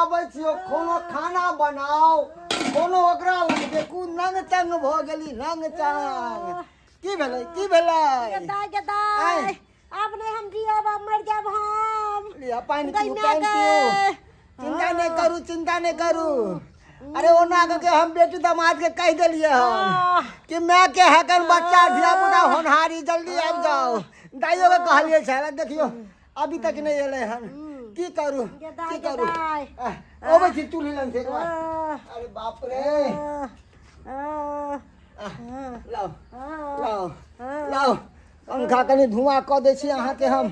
आबै छियो कोनो खाना बनाओ कोनो ओकरा लग देखू नंग चंग भ गेली नंग चंग की भेलै गदाई अब नहीं हम जियब अब मर जाब हम लिया पानी पियो चिंता नहीं करू अरे ओना के हम बेटी दामाद के कह देलिए हम कि मैं के हकन बच्चा धिया पुता होनहारी जल्दी आबि जाओ दाइयो के कहलिए छला देखियो अभी तक नहीं एले हन की करू ओबे छी चूल्ही लन से अरे बाप रे लाओ पंखा कनी धुआं क दै छी अहाँ के हम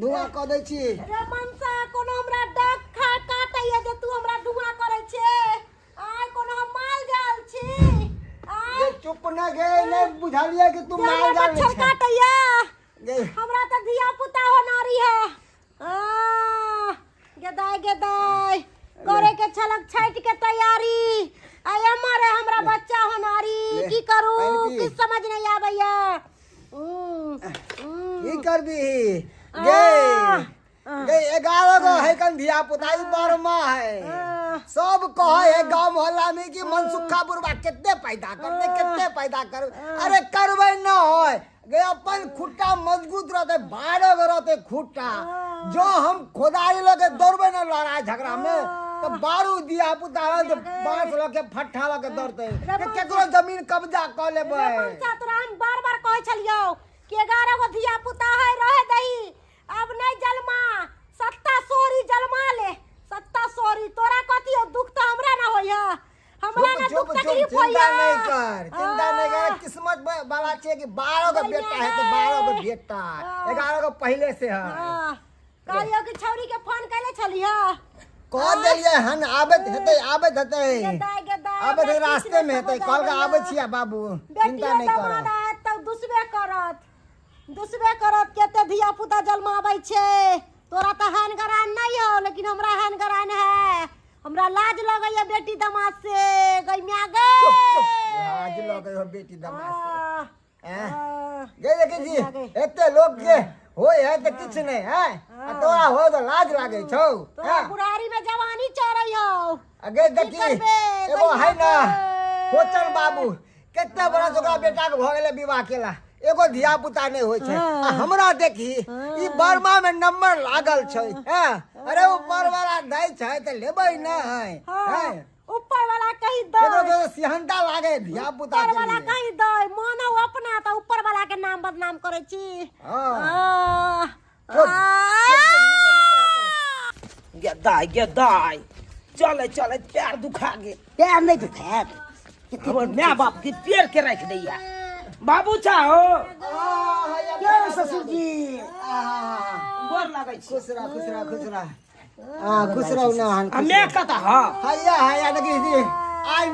धुआं क दै छी रे मनसा कोनो हमरा डक खा काटैया जे तू हमरा धुआं करै छे आय कोनो हम माल जाल छी ये चुप न गे ने बुझालिए कि तू माल जाल छे काटैया गे हमरा त धिया पुता होनारी है गदाई करे के छलक छठ के तैयारी आय हमारे हमरा बच्चा होनारी की करू किस समझ नहीं आबैया की करबी गे 11 गो है कन धिया पुता ई बरमा है सब कहे है गांव मोहल्ला में कि मनसुखा बुरबा कितने पैदा कर अरे करबे न होय गे अपन खुट्टा मजबूत रहते 12 गो रहते खुट्टा जो हम खोदाई लगे दौड़बे न लड़ाई झगड़ा में तो 12 दिया पुता तो बांस लगे फट्ठा लगे दौड़ते केकरो जमीन कब्जा क लेबे तोरा हम बार-बार कहै छलियो कि 11 गो दिया पुता है रहे दही अब नहीं जलमा सत्ता सोरी जलमा ले सत्ता सोरी तोरा कथि दुख तो हमरा ना होया हमरा ना दुख तकलीफ होया चिंता नहीं कर किस्मत वाला छे कि 12 गो बेटा है तो 12 गो बेटा 11 गो पहले से है कालियो की छौरी के फोन कैले छलिया कह देलिए हन आबत हेतै आबत रास्ते में हेतै कल के आबै छिया बाबू चिंता नहीं कर त दुसबे करत केते धिया पुता जन्माबै छे तोरा त हन गरान नहीं हो लेकिन हमरा हन गरान है हमरा लाज लगैया बेटी दामाद से गइया गे लाज लगै हो बेटी दामाद से गे देखे जी एते लोग के होय है त किछ नहीं है तोरा हो तो लाज लागे छौ तोरा बुढ़ारी में जवानी चढ़ै हो अगे देखी एगो है ना कोचल बाबू केते बड़ा ओकरा बेटा के भ गेले विवाह केला एगो धिया पुता नहीं होय छै हमरा देखी ई बर्मा में नंबर लागल छै अरे ऊपर वाला दै छै त लेबै न है ऊपर वाला कहि दो केकरो सिहंता लागे धिया पुता के ऊपर वाला कहि दो मानो अपना त ऊपर वाला के नाम बदनाम करे छी गदाई चले पैर दुखा गे पैर नहीं दुखात हमर माय बाप के पैर के रख दैया बाबू चाहो क्या ससुर जी गोर लागै छी खुश रह खुश रह ना हमे कता ह हैया देखी जी आई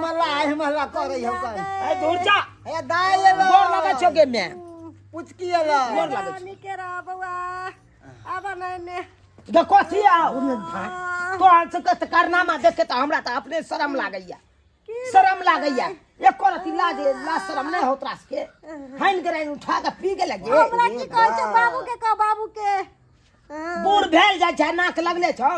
मल्ला करे हो कर ए दूर जा हे दाई गोर लागै छ के मैं पुचकी एला गोर लागै छ निकेरा बउआ अब नने देखो थिया तो आज कत कारनामा देखे त हमरा त अपने शर्म लागैया एको रति लाज शर्म नहीं होत रास के हाइन कराइन उठा के पी के लगे हमरा की कहै छ बाबू के बूढ़ भेल जाय छै नाक लगले छौ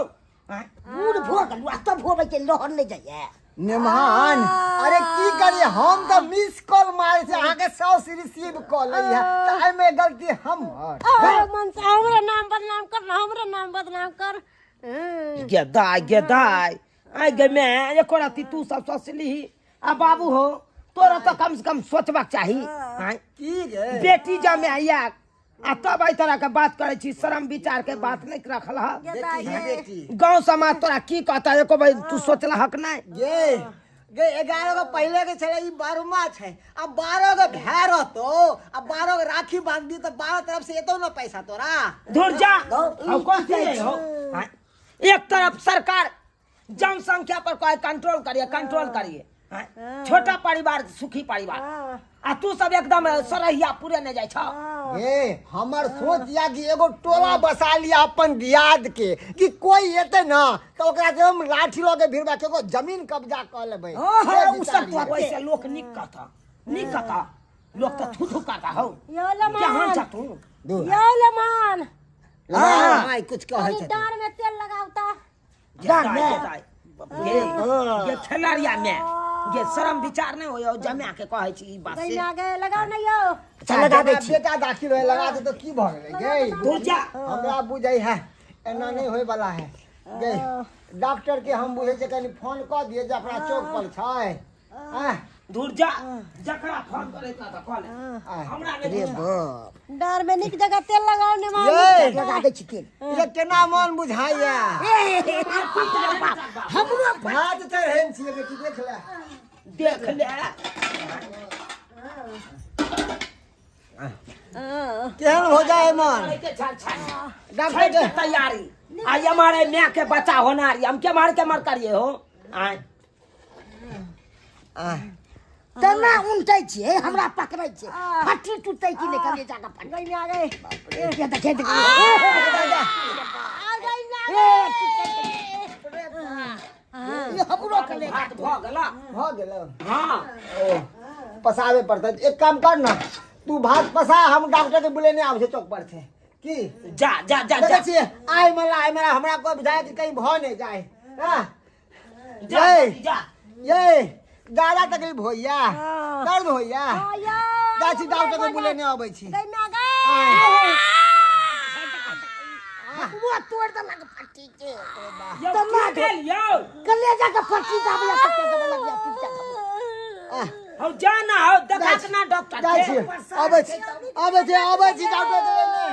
बूढ़ भो गेलु आ तब होबे के लोहर ले जाय निमान अरे की करिए हम तो मिस कॉल मारे से आगे 100 रिसीव कॉल लिया त आई में गलती हमर मन से हमरे नाम बदनाम कर गदाई आई गे मैं एको रति तू सब सोचली आ बाबू हो तोरा तो कम से कम सोचबाक चाही की गे बेटी जामे आइया आ तब आई तरह के बात करे छी शर्म विचार के बात नहीं रखल ह बेटी गांव समाज तोरा की कहता एको भाई तू सोचला हक नहीं गे 11 गो पहले के छले ई 12मा छै अब 12 गो भै रहतो अब 12 गो राखी बांध दी त 12 तरफ से एतो न पैसा तोरा दूर जा अब कौन से हो एक तरफ सरकार जनसंख्या पर कोई कंट्रोल करिए छोटा परिवार सुखी परिवार आ तू सब एकदम सरहिया पूरे न जाय छ हमर सोच या कि एगो टोला बसा लिया अपन दियाद के कि कोई एते ना तो ओकरा से हम लाठी लगे भिड़बा के जमीन कब्जा क लेबै उ सब तो वैसे लोग निक कहता लोग तो थू कहता हो जहां जा तू यो लमान हां कुछ कहै छै डार में तेल लगावता डार में ये खिलाड़िया में ये शर्म विचार नहीं हो जमा के कहै छी ई बात गई से ना गए लगाओ नहीं हो अच्छा लगा दे छी बेटा दाखिल होए लगा दे तो की भ गेलै गई दूर जा हमरा बुझै है एना नहीं होय वाला है गई डॉक्टर के हम बुझै छै कनी फोन क दिए जे अपना चौक पर छै दूर जा जकरा फोन करे ता त कॉल हमरा रे बाप डर में निक जगह तेल लगाओ ने मार ये लगा दे छी तेल ये केना मन बुझाइया हमरो भात चढ़ेन छियै बेटी देख ले केहन हो जाए मन डॉक्टर की तैयारी आज हमारे मां के बच्चा होना रही हम के मार करिए हो आय तना उल्टै छियै हमरा पकड़ै छै फट्टी टूटै कि नै करिए जाके फट गई ना गए के त खेत आ गई ना ये हमरो के ले हाथ भ गेला हां ओ पसावे पड़ता एक काम कर ना तू भात पसा हम डॉक्टर के बुलेने आबै छै चौक पर से की जा जा जा देखै छियै आइ मला हमरा को बुझाय कि कहीं भ नहीं जाए हां जा जा ये ज्यादा तकलीफ होइया दर्द होइया जाची डॉक्टर के बुलेने आबै छी गई ना गए वो तोड़ दे लग फट्टी के तना गेल यौ कलेजा के फट्टी दाबला कते के लग जा टूट जा हो जाना हो देखा के ना डॉक्टर जाइ छी आबै छी डॉक्टर के लेने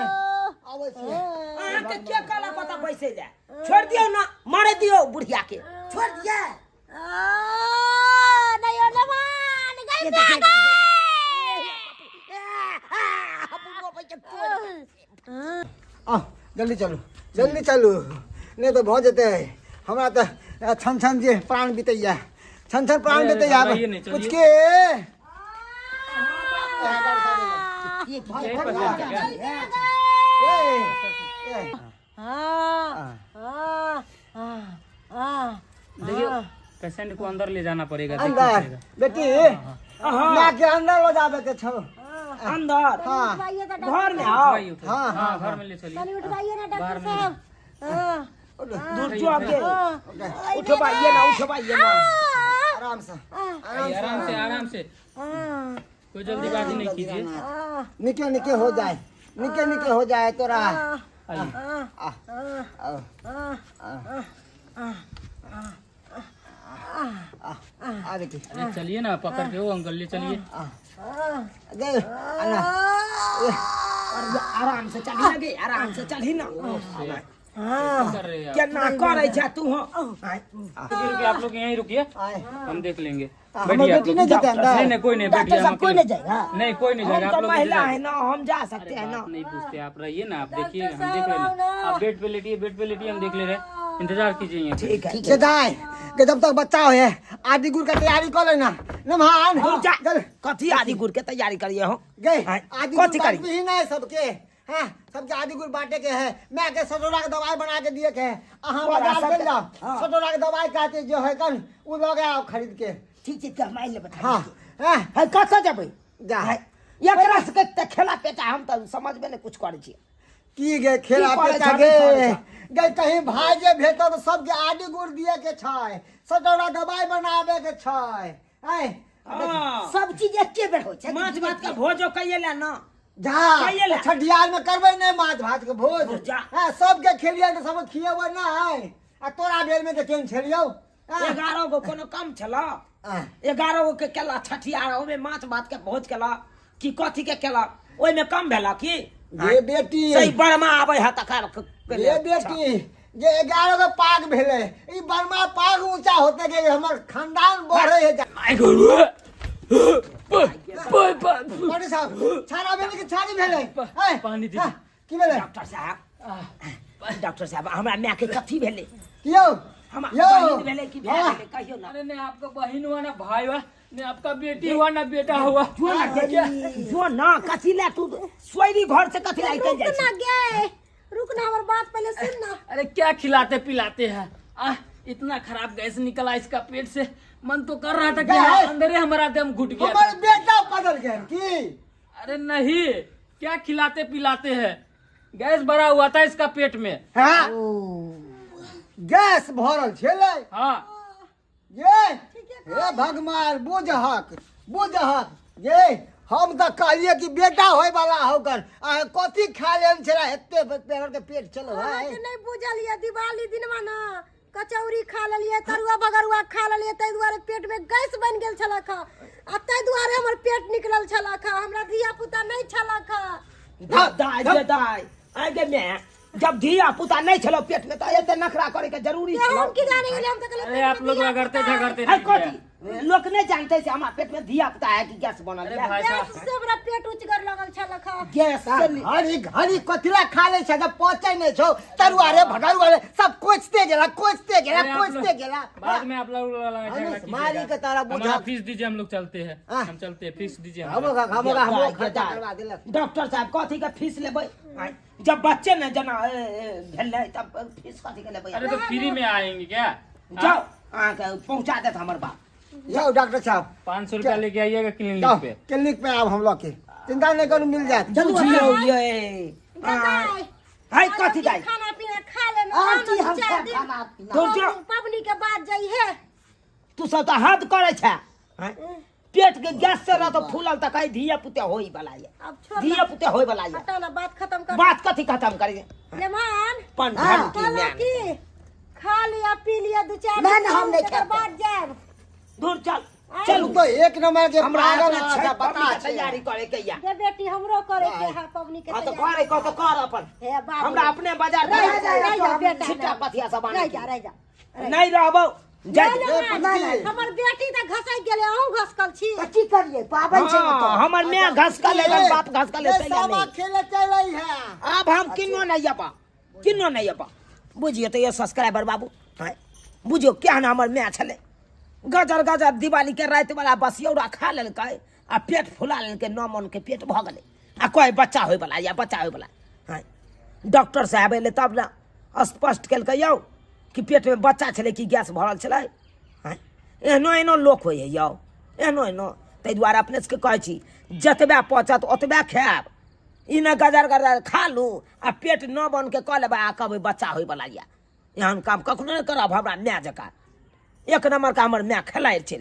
आबै छी अहाँ के के कला पता पैसे दे छोड़ दियो ना मारे दियो बुढ़िया के छोड़ दिया नहीं हो ना मान गई ना जल्दी चलू नहीं तो बहुत जेते हमरा तो छन जे प्राण बीतैया छन प्राण बीतैया कुछ के देखिए पेशेंट को अंदर ले जाना पड़ेगा अंदर बेटी ना के अंदर ले जावे के छो अंदर हां घर में आओ हां हाँ घर में ले चलिए तनी उठवाइए ना डॉक्टर साहब दूर जो आगे उठवाइए ना आराम से आराम से कोई जल्दीबाजी नहीं कीजिए निके हो जाए निके हो जाए तोरा अरे चलिए ना पकड़ के वो अंकल ले चलिए आराम से चली लगे आराम से चली ना कर रहे हैं क्या ना करे छा तू हो आप लोग यहीं रुकिए हम देख लेंगे बेटी नहीं जाते अंदर नहीं कोई नहीं बैठिए हम कोई नहीं जाएगा नहीं कोई नहीं जाएगा हम आप तो लोग महिला है ना हम जा सकते हैं ना नहीं पूछते आप रहिए ना आप देखिए हम देख रहे हैं आप बेड पे लेटिए हम देख ले रहे इंतजार कीजिए ठीक है चदाई के जब तक बच्चा हो है आदि गुड़ का तैयारी कर लेना नमान चल कथी आदि गुड़ के तैयारी करिए हो गए आदि गुड़ बांटते ही नहीं सबके हैं सबके आदि गुड़ बांटे के है मैं के सटोरा के दवाई बना के दिए के अहां बाजार चल जाओ सटोरा के दवाई कहते जो है कन उ लोग आओ खरीद के ठीक है कमाई ले बता हां है कथा जबै जा एकरा से के खेला पेटा हम तो समझ में नहीं कुछ करे छी की गे खेला पेटा गे कहीं भाई जे भेटो तो सबके आदि गुड़ दिए के छै सटोरा दवाई बनावे के छै सब चीज एके बेर हो छै माछ भात का भोजो कइए ले ना जा छठियार में करबै ने माछ भात के भोज हां सबके खेलिए तो सब खिएबै ना आ तोरा बेर में के केन छलियौ 11 गो कोनो कम छला 11 गो के केला छठियार ओमे माछ भात के भोज केला कि कथी के केला ओइ में कम भेला की ये बेटी सही बर्मा आबै है तकर ये बेटी जे 11 गो पाग भेले ई बर्मा पाग ऊंचा होते के हमर खानदान बढ़े है बड़े साहब छाड़ा भेले कि छाड़ी भेले पानी दे की भेले डॉक्टर साहब हमरा मां के कथी भेले कियो हम बहिन भेले कि भाई भेले कहियो ना अरे नहीं आपका बहन हुआ ना भाई हुआ नहीं आपका बेटी हुआ ना बेटा हुआ जो ना कथी ले तू सोयरी घर से कथी लाई के जाई ना गए रुक ना हमारी बात पहले सुन ना अरे क्या खिलाते पिलाते हैं इतना खराब गैस निकला इसका पेट से मन तो कर रहा था कि अंदर ही हमारा दम घुट गया हमारे बेटा बदल गया की अरे नहीं क्या खिलाते पिलाते हैं गैस भरा हुआ था इसका पेट में हां गैस भरल छले हाँ ये ठीके हे भगवान बुझहक ये हम तो कहलिए कि बेटा होय वाला होकर कथी खा लेन छला एते पेड़ के पेट चलो अहाँ है के नहीं बुझलिए दिवाली दिनवा ना कचौरी खा लेलिए तरुआ बगरुआ खा लेलिए ताहि दुआरे पेट में गैस बन गेल छला खा आ ताहि दुआरे हमर पेट निकलल छला खा हमरा धिया पुता नहीं छला खा दाई आगे में जब धिया पुता नहीं चलो पेट में तो एते नखरा करे के जरूरी ये छलो हम की जाने गेले हम तो कहले अरे आप लोग झगड़ते झगड़ते है कथी लोग नहीं जानते से हमारे पेट में धिया पुता है कि गैस बनल अरे है भाई गैस से हमरा पेट उचगर लगल छला खा गैस से हरी हरी कथीला खा ले छ जब पहुंचे नहीं छो तरुआ रे भगरुआ रे सब कोचते गेला बाद में आप लोग झगड़ा कीजिएगा। मारी के तारा हमारा बुझा फीस दीजिए, हम लोग चलते हैं। हाँ। हम चलते हैं, फीस दीजिए हम खर्चा करवा देलक डॉक्टर साहब कथी के फीस लेबै जब बच्चे न जना भेलै तब फीस कथी के लेबै अरे तो फ्री में आएंगे क्या? जाओ आ के पहुंचा देत हमर बाप जाओ डॉक्टर साहब 500 रुपया लेके आइएगा क्लिनिक जाओ पे। क्लिनिक पे आप हम लोग के चिंता नहीं करू मिल जाए बुझियो ये हाय कथी दाई खाना पीना खा लेना आंटी हम चार दिन खाना पीना तो जो पबनी के बाद जाई है तू सब तो हद करे छै हैं? पेट के गैस से रह तो फूलल त कहीं धिया पुते होई वाला है अब छोड़ धिया पुते होई वाला है हटा ना बात खत्म कर बात कथी खत्म करिए लेमान पन हाँ। घंटी कहला में की खा लिया पी लिया दो चार नहीं, दिन हम नहीं तकर खाते। बाद जाएब दूर चल चल चल तो एक नंबर के हमरा पागल अपना अच्छा छै बता पबनी के छै तैयारी करे के या ये बेटी हमरो करे के है पबनी के हां तो तैयारी। करे तो कर अपन हे बाबू हमरा अपने बाजार रह जा बेटा छिटा पथिया सब रह आने जा नहीं रहबो जा नहीं, हमर बेटी त घसै गेले अहूं घसकल छी की करिए पाबन छै हाँ, हमर मैं घस का ले बाप घस का ले सामा खेले चलै है अब हम किन्नो नहीं अपा बुझिए तो ये सब्सक्राइबर बाबू हैं? बुझियो क्या ना हमर मैं छले गजर दिवाली के रात वाला बसियौरा खा लेलकै आ पेट फुला लेलकै 9 मन के पेट भ गेलै आ कोई बच्चा होय वाला या बच्चा होय वाला हैं? डॉक्टर साहब एले तब ना स्पष्ट केलकै यौ कि पेट में बच्चा छले कि गैस भरल छलै हैं? एहनो लोक होय यौ एहनो ताहि दुआरे अपने सबके कहै छी जतबे पचत ओतबे खायब ई न गजर खा लू आ पेट न बन के कह लेबै आ कहबै बच्चा होय वाला या एहन काम कखनो नहि करब हमरा माय जकाँ एक नंबर का हमर माय खेलाइ छै